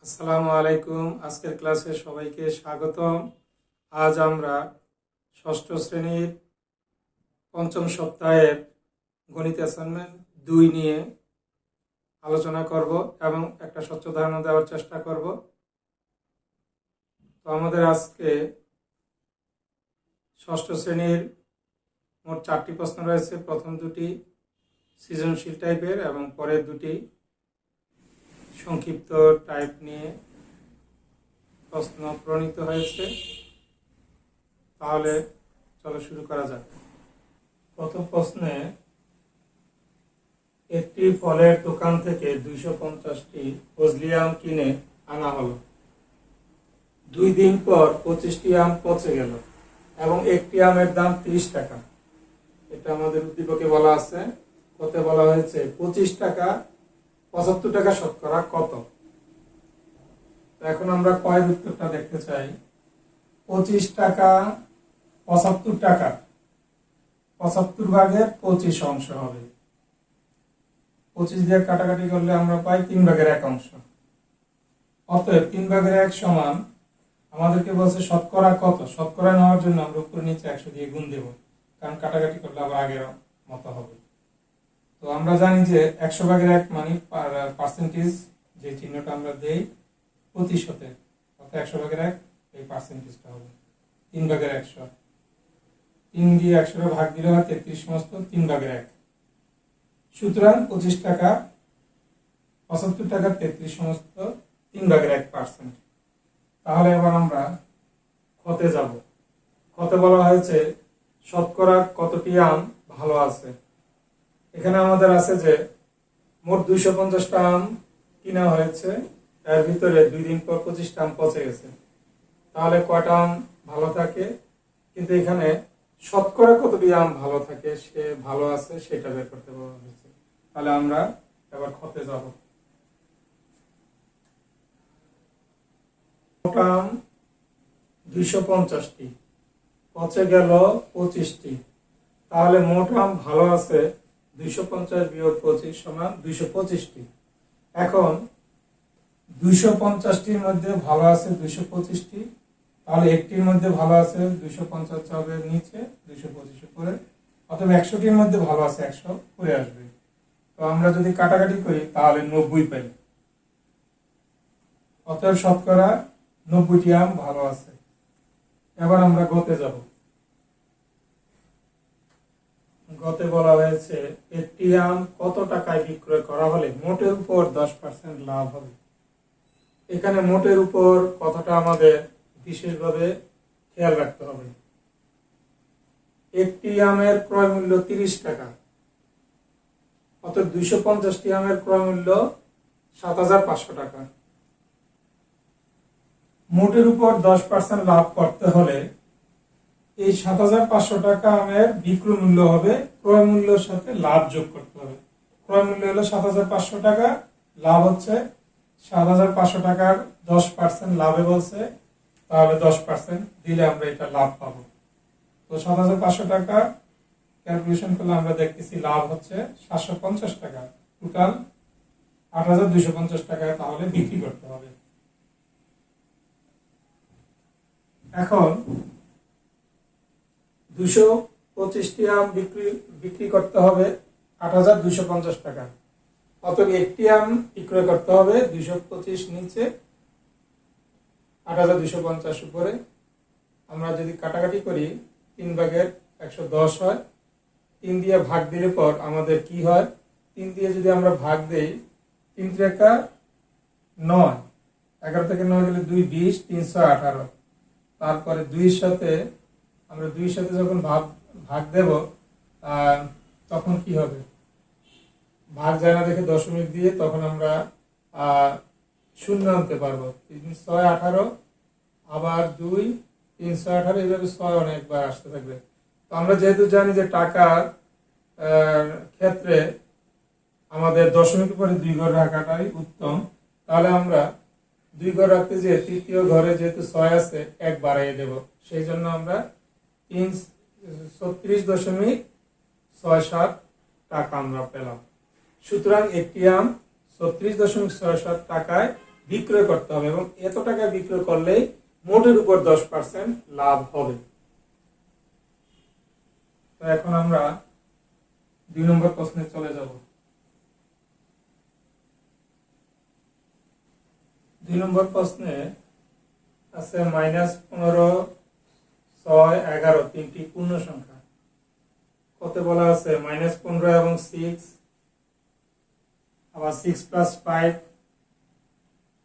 আসসালামু আলাইকুম। আজকের ক্লাসে সবাইকে স্বাগতম। আজ আমরা ষষ্ঠ শ্রেণীর পঞ্চম সপ্তাহের গণিত অ্যাসাইনমেন্ট 2 নিয়ে আলোচনা করব এবং একটা স্বচ্ছ ধারণা দেওয়ার চেষ্টা করব। তো আমাদের আজকে ষষ্ঠ শ্রেণীর মোট 4টি প্রশ্ন রয়েছে। প্রথম দুটি সৃজনশীল টাইপের এবং পরের দুটি সংক্ষিপ্ত টাইপ নিয়ে প্রশ্ন প্রণীত হয়েছে। তাহলে চলো শুরু করা যাক। প্রথম প্রশ্নে একটি ফলের দোকান থেকে 250টি ফজলি আম কিনে আনা হলো। 2 দিন পর 25টি আম পচে গেল এবং একটি আমের দাম 30 টাকা। এটা আমাদের উদ্দীপকে বলা আছে। কত বলা হয়েছে 25 টাকা, 75 টাকা শতকরা কত। এখন আমরা কয়ের উত্তরটা দেখতে চাই। 25 টাকা 75 টাকা, 75 ভাগের 25 অংশ হবে। 25 দিয়ে কাটাকাটি করলে আমরা পাই 3 ভাগের 1 অংশ। অতএব 3 ভাগের 1 সমান আমাদেরকে বলছে শতকরা কত। শতকরা নেওয়ার জন্য আমরা উপরে নিচে 100 দিয়ে গুণ দেব, কারণ কাটাকাটি করলে আবার আগের মতো হবে। তো আমরা জানি যে 100 ভাগের 1 মানে পার্সেন্টেজ, যে চিহ্নটা আমরা দেই প্রতিশতে, অর্থাৎ 100 ভাগের 1 এই পার্সেন্টেজটা হবে 3 ভাগের 100। 3 দিয়ে 100 ভাগ দিলে হয় 33 সমস্ত 3 ভাগের 1। সুতরাং 25 টাকা 75 টাকা 33 সমস্ত 3 ভাগের 1%। তাহলে এবার আমরা ক্ষতে যাব। ক্ষতে বলা হয়েছে শতকরা কতটি আম ভালো আছে। এখানে আমাদের আছে যে মোট 250টা আম কিনা হয়েছে, এর ভিতরে 2 দিন পর 25টা আম পচে গেছে। তাহলে কয়টা আম ভালো থাকে, কিন্তু এখানে শতকরা কতটি আম ভালো থাকে, সে ভালো আছে সেটা বের করতে বলা হয়েছে। তাহলে আমরা এবার ক্ষতে যাব। মোট আম 250টি, পচে গেল 25টি। তাহলে মোট আম ভালো আছে 250 বিয়োগ 25 সমান 225টি। এখন 250টির মধ্যে ভালো আছে 225টি, তাহলে একটির মধ্যে ভালো আছে 250 হবে নিচে, 225 উপরে। অথবা 100টির মধ্যে ভালো আছে 100 উপরে আসবে। তো আমরা যদি কাটাকাটি করি তাহলে 90 পাই। অতএব শতকরা 90টি আম ভালো আছে। এবার আমরা গতে যাব। গতে বলা হয়েছে একটি আম কত টাকায় বিক্রয় করা হলে মোটের উপর 10% লাভ হবে। এখানে মোটের উপর কথাটা আমাদের বিশেষভাবে খেয়াল রাখতে হবে। একটি আমের ক্রয় মূল্য 30 টাকা, অর্থাৎ 250টি আমের ক্রয় মূল্য 7500 টাকা। মোটের উপর 10% লাভ করতে হলে এই 7500 টাকা আমের বিক্রয় মূল্য হবে, ক্রয় মূল্যের সাথে লাভ যোগ করতে হবে। ক্রয় মূল্য হলো 7500 টাকা, লাভ হচ্ছে 7500 টাকার 10% লাভে বলছে, তাহলে 10% দিলে আমরা এটা লাভ পাবো। তো 7500 টাকা ক্যালকুলেশন করলে আমরা দেখতেছি লাভ হচ্ছে 750 টাকা। টোটাল 8250 টাকায় তাহলে বিক্রি করতে হবে। এখন 225টি আম বিক্রি করতে হবে 8250 টাকা। অতএব একটি আম বিক্রয় করতে হবে 225 নিচে, 8250 উপরে। আমরা যদি কাটাকাটি করি 3 ভাগের 110 হয়। 3 দিয়ে ভাগ দিলে পর আমাদের কি হয়, 3 দিয়ে যদি আমরা ভাগ দেই 3 × 9, 11 থেকে 9 গেলে 2 20, 318। তারপরে 2 সাথে আমরা 2 সাথে যখন ভাগ দেব তখন কি হবে, ভাগ যায় না দেখে দশমিক দিয়ে তখন আমরা 0 আনতে পারবো। 3 6 18, আবার 2 3 6 18, এইভাবে 6 অনেকবার আসতে থাকবে। তো আমরা যেহেতু জানি যে টাকার ক্ষেত্রে আমাদের দশমিকের পরে 2 ঘর রাখাটাই উত্তম, তাহলে আমরা 2 ঘর রাখতে যে তৃতীয় ঘরে যেহেতু 6 আছে 1 বাড়াইয়ে দেব। সেই জন্য আমরা 36.67 টাকা আমরা পেলাম। সুতরাং একটি আম 36.67 টাকায় বিক্রয় করতে হবে এবং এত টাকা বিক্রয় করলেই মোটের উপর 10% লাভ হবে। তো এখন আমরা 2 নম্বর প্রশ্নে চলে যাব। 2 নম্বর প্রশ্নে আছে -15, 6, 11 তিনটি পূর্ণ সংখ্যা। কত বলা আছে -15 এবং 6, আবার 6 + 5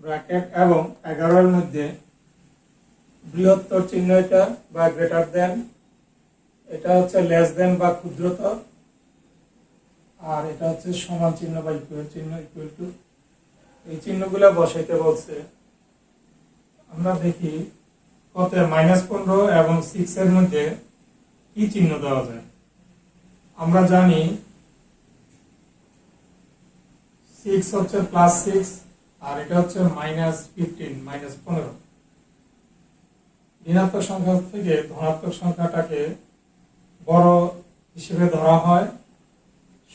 ব্র্যাকেট এবং 11 এর মধ্যে বৃহত্তর চিহ্ন এটা বা গ্রেটার দেন, এটা হচ্ছে লেস দেন বা ক্ষুদ্রতর, আর এটা হচ্ছে সমান চিহ্ন বা ইকুয়াল চিহ্ন, ইকুয়াল টু। এই চিহ্নগুলো বসাইতে বলছে। আমরা দেখি কত -15 এবং 6 এর মধ্যে কি চিহ্ন দেওয়া যায়। আমরা জানি 6 হচ্ছে +6 আর এটা হচ্ছে -15 -15। ঋণাত্মক সংখ্যা থেকে ধনাত্মক সংখ্যাটাকে বড় হিসেবে ধরা হয়,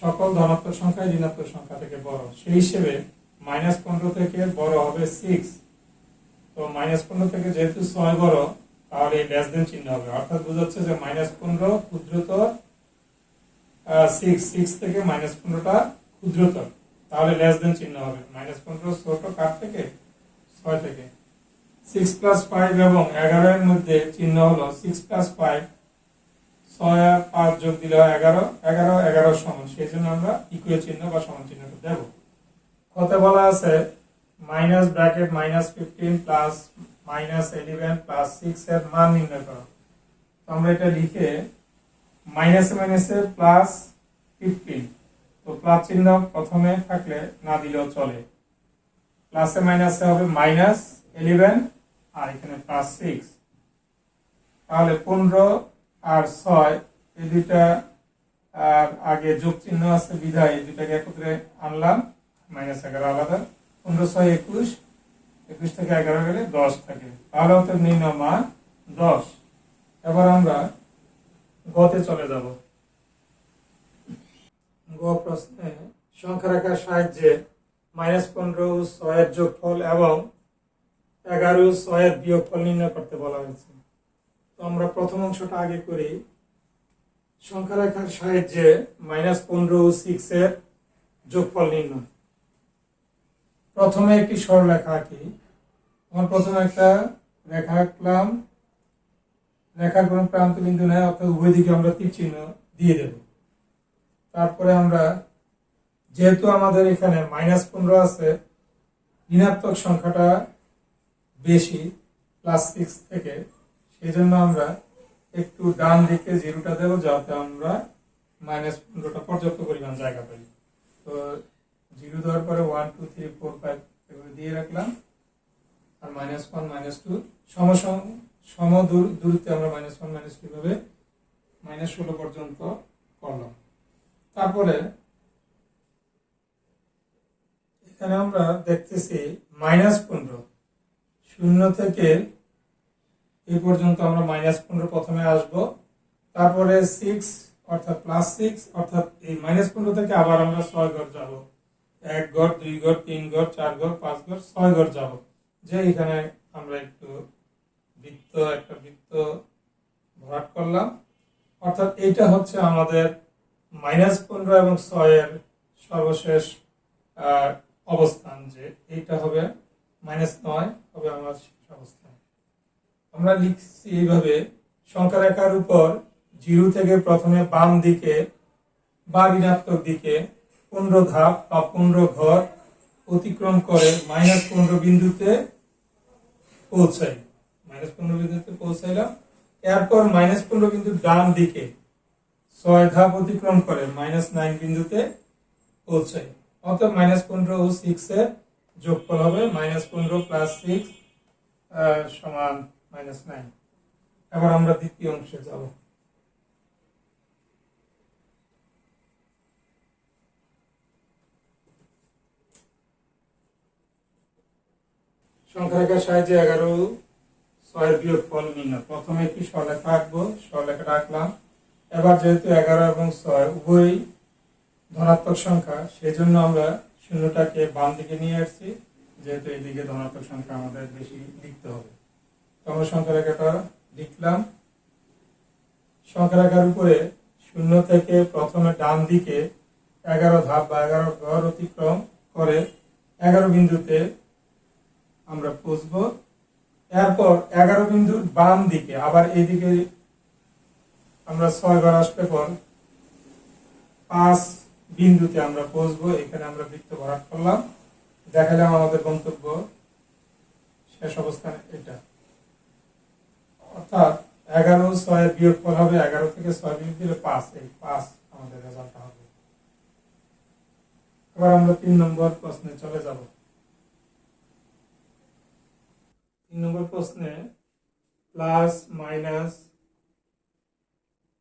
সকল ধনাত্মক সংখ্যা ঋণাত্মক সংখ্যা থেকে বড়। সেই হিসেবে -15 থেকে বড় হবে 6। তো -15 থেকে যেহেতু 6 বড়, তাহলে লেস দেন চিহ্ন হবে, অর্থাৎ বোঝাচ্ছে যে -15 ক্ষুদ্রতর 6 থেকে -15টা ক্ষুদ্রতর, তাহলে লেস দেন চিহ্ন হবে। -15 ছোট কার থেকে? 6 থেকে। 6 + 5 এবং 11 এর মধ্যে চিহ্ন হলো 6 + 5, 6 আর 5 যোগ দিলে 11, 11 সমান, সেই জন্য আমরা ইকুয়াল চিহ্ন বা সমান চিহ্নটা দেব। কত বলা আছে মাইনাস ব্র্যাকেট -15 প্লাস -11 প্লাস 6 এর মান নির্ণয় করো। তো আমরা এটা লিখে মাইনাসে মাইনাসে +15, তো প্লাস চিহ্ন প্রথমে থাকলে না দিলেও চলে। প্লাসে মাইনাসে হবে -11 আর এখানে +6, তাহলে 15 আর 6 এই দুইটা আর আগে যোগ চিহ্ন আছে বিধায় এই দুইটাকে একত্রে আনলাম, -11 আলাদা। 15 6 21, 21 থেকে 11 গেলে 10 থাকে, তাহলে উত্তর নির্ণয় মান 10। এবার আমরা গতে চলে যাব। গ প্রশ্নে সংখ্যা রাখার সাহায্যে -15 ও 6 এর যোগফল এবং 11 ও 6 এর বিয়োগফল নির্ণয় করতে বলা হয়েছে। তো আমরা প্রথম অংশটা আগে করি। সংখ্যা রেখার সাহায্যে -15 ও 6 এর যোগফল নির্ণয়। প্রথমে একটি সরলরেখা আঁকি। আমরা প্রথমে একটা রেখা আঁকলাম, রেখার কোনো প্রান্ত বিন্দু নেই, অর্থাৎ উভয় দিকে আমরা তীর চিহ্ন দিয়ে দেব। তারপরে আমরা যেহেতু আমাদের এখানে -15 আছে, ঋণাত্মক সংখ্যাটা বেশি +6 থেকে, সেই জন্য আমরা একটু ডান দিকে 0টা দেব, যাতে আমরা -15টা পর্যাপ্ত পরিমাণ জায়গা পাই। তো 0 দেওয়ার পরে 1 2 3 4 5 এভাবে দিয়ে রাখলাম, আর -1 -2 সম দূরত্বে আমরা -1 -2 ভাবে -16 পর্যন্ত করলাম। তারপরে এখানে আমরা দেখতেছি -15, 0 থেকে এই পর্যন্ত আমরা -15 প্রথমে আসব, তারপরে 6 অর্থাৎ +6, অর্থাৎ এই -15 থেকে আবার আমরা 6 ঘর যাব, 1 ঘর 2 ঘর 3 ঘর 4 ঘর 5 ঘর 6 ঘর যাব। যে এখানে আমরা একটু একটা বৃত্ত ভরাট করলাম, অর্থাৎ এইটা হচ্ছে আমাদের -15 এবং 6 এর সর্বশেষ অবস্থান, যে এইটা হবে -9 হবে আমার শেষ অবস্থান। আমরা লিখছি এইভাবে, সংখ্যা রেখার উপর 0 থেকে প্রথমে বাম দিকে বা ঋণাত্মক দিকে 15 ধাপ বা 15 ঘর অতিক্রম করে -15 বিন্দুতে পৌঁছাই। -15 বিন্দুতে পৌঁছাইলাম, এরপর -15 বিন্দু ডান দিকে 6 ধাপ অতিক্রম করে -9 বিন্দুতে পৌঁছাই। অর্থাৎ -15 ও 6 এর যোগফল হবে -15 + 6 সমান -9। এবার আমরা দ্বিতীয় অংশে যাব। সংখ্যা রেখার সাহায্যে 11 ও 6 এর বিয়োগফল নির্ণয়। প্রথমে একটি সরলরেখা আঁকবো, সরলরেখাটা আঁকলাম। এবার যেহেতু 11 এবং 6 উভয়ই ধনাত্মক সংখ্যা, সেই জন্য আমরা শূন্যটাকে বাম দিকে নিয়ে আসছি, যেহেতু এদিকে ধনাত্মক সংখ্যা আমাদের বেশি লিখতে হবে। তো আমরা সংখ্যা রেখাটা লিখলাম। সংখ্যা রেখার উপরে 0 থেকে প্রথমে ডান দিকে 11 ধাপ বা 11 ঘর অতিক্রম করে 11 বিন্দুতে আমরা পৌঁছবো। এরপর 11 বিন্দুর বাম দিকে আবার এইদিকে আমরা 6 ঘর আসলে পর 5 বিন্দুতে আমরা পৌঁছবো। এখানে আমরা বৃত্ত ভরাট করলাম, দেখালাম আমাদের গন্তব্য শেষ অবস্থানে এটা, অর্থাৎ 11 6 বিয়োগফল হবে 11 থেকে 6 বিয়োগ দিলে 5, এই 5 আমাদের রেজাল্ট হবে। এবার আমরা 3 নম্বর প্রশ্নে চলে যাব। 3 নম্বর প্রশ্নে প্লাস মাইনাস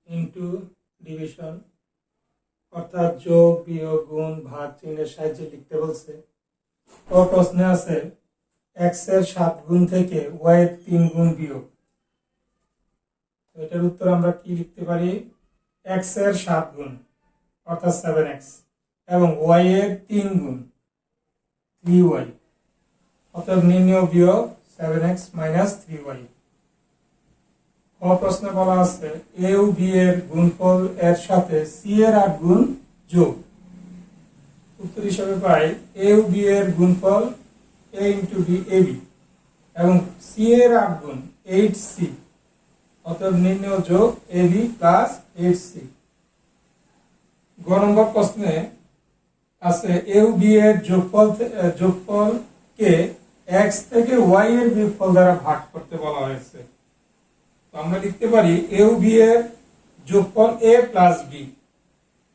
ইনটু ডিভিশন অর্থাৎ যোগ বিয়োগ গুণ ভাগ চিহ্নের সাহায্যে লিখতে বলছে। ও প্রশ্নে আছে x এর 7 গুণ থেকে y এর 3 গুণ বিয়োগ। এটার উত্তর আমরা কি লিখতে পারি? x এর 7 গুণ অর্থাৎ 7x এবং y এর 3 গুণ 3y, অর্থাৎ নির্ণয় বিয়োগ 7x minus 3y। ক প্রশ্নে বলা আছে a ও b এর গুণফল এর সাথে c এর 8 গুণ যোগ। উত্তর হিসেবে পাই a ও b এর গুণফল a into b ab এবং c এর 8 গুণ 8c, অতএব নির্ণয় যোগ ab plus 8c। গ নম্বর প্রশ্নে আছে a ও b এর যোগফলকে x থেকে y এর বিয়োগফল দ্বারা ভাগ করতে বলা হয়েছে। তো আমরা লিখতে পারি a ও b এর যোগফল a plus b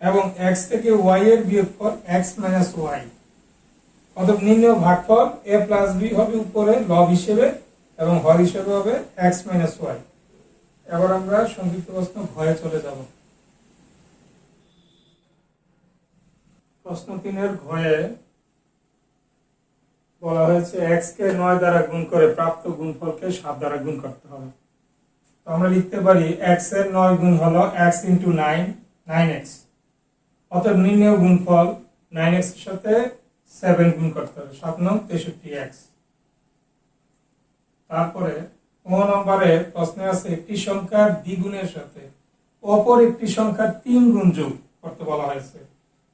এবং x থেকে y এর বিয়োগফল x minus y, অতএব নির্ণয় ভাগফল a plus b হবে উপরে লব হিসেবে এবং হর হিসেবে হবে x minus y। এবার আমরা সংক্ষিপ্ত প্রশ্ন ঘয়ে চলে যাব। প্রশ্ন 3 এর ঘয়ে বলা হয়েছে x কে 9 দ্বারা গুণ করে প্রাপ্ত গুণফলকে 7 দ্বারা গুণ করতে হবে। তো আমরা লিখতে পারি x এর 9 গুণ হলো x into 9, 9x, অতএব নির্ণয় গুণফল 9x এর সাথে 7 গুণ করতে হবে, 7 9 63x। তারপরে ক নম্বরে প্রশ্নে আছে একটি সংখ্যার দ্বিগুণের সাথে অপর একটি সংখ্যার 3 গুণ যোগ করতে বলা হয়েছে।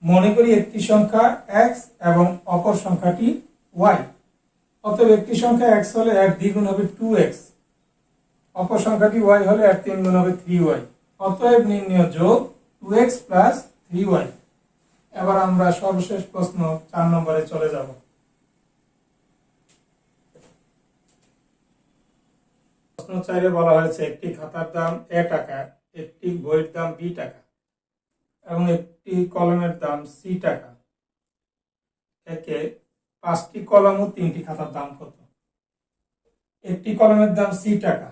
মনে করি একটি সংখ্যা x এবং অপর সংখ্যাটি y, অতএব একটি সংখ্যা x হলে এর দ্বিগুণ হবে 2x, অপর সংখ্যাটি y হলে এর 3 গুণ হবে 3y, অতএব নির্ণয় যোগ 2x plus 3y। এবার আমরা সর্বশেষ প্রশ্ন 4 নম্বরে চলে যাব। প্রশ্ন 4 এ বলা হয়েছে একটি খাতার দাম a টাকা, একটি বইয়ের দাম b টাকা এবং একটি কলমের দাম c টাকা। একে 5টি কলম ও 3টি খাতার দাম কত? একটি কলমের দাম c টাকা,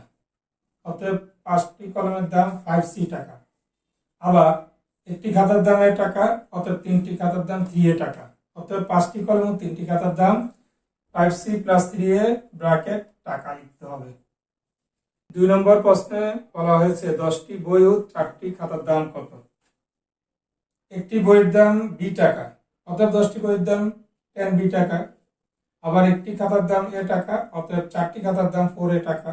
অতএব 5টি কলমের দাম 5c টাকা। আবার একটি খাতার দাম a টাকা, অতএব 3টি খাতার দাম 3a টাকা, অতএব 5টি কলম ও 3টি খাতার দাম 5c plus 3a ব্র্যাকেট টাকা লিখতে হবে। 2 নম্বর প্রশ্নে বলা হয়েছে 10টি বই ও 4টি খাতার দাম কত? একটি বইয়ের দাম b টাকা, অতএব 10টি বইয়ের দাম 10b টাকা। আবার একটি খাতার দাম a টাকা, অতএব 4টি খাতার দাম 4a টাকা,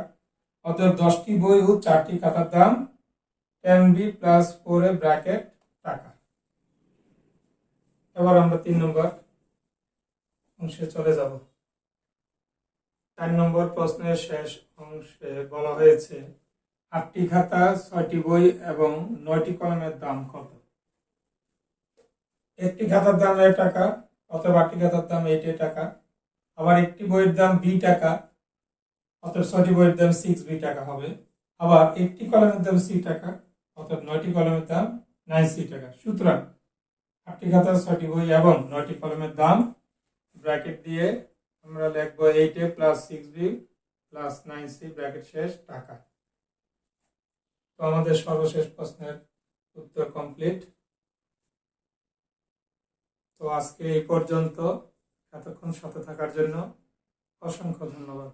অতএব 10টি বই ও 4টি খাতার দাম 10b plus 4a ব্র্যাকেট টাকা। এবার আমরা 3 নম্বর অংশে চলে যাব। 4 নম্বর প্রশ্নের শেষ অংশে বলা হয়েছে 8টি খাতা 6টি বই এবং 9টি কলমের দাম কত? একটি খাতার দাম a টাকা, অতএব 8টি খাতার দাম 8a টাকা। আবার একটি বইয়ের দাম b টাকা, অতএব 6টি বইয়ের দাম 6b টাকা হবে। আবার একটি কলমের দাম c টাকা, অতএব 9টি কলমের দাম 9c টাকা। সুতরাং 8টি খাতা 6টি বই এবং 9টি কলমের দাম ব্র্যাকেট দিয়ে আমরা লিখব 8a plus 6b plus 9c bracket শেষ টাকা। তো আমাদের সর্বশেষ প্রশ্নের উত্তর কমপ্লিট। তো আজকে এই পর্যন্ত, এতক্ষণ সাথে থাকার জন্য অসংখ্য ধন্যবাদ।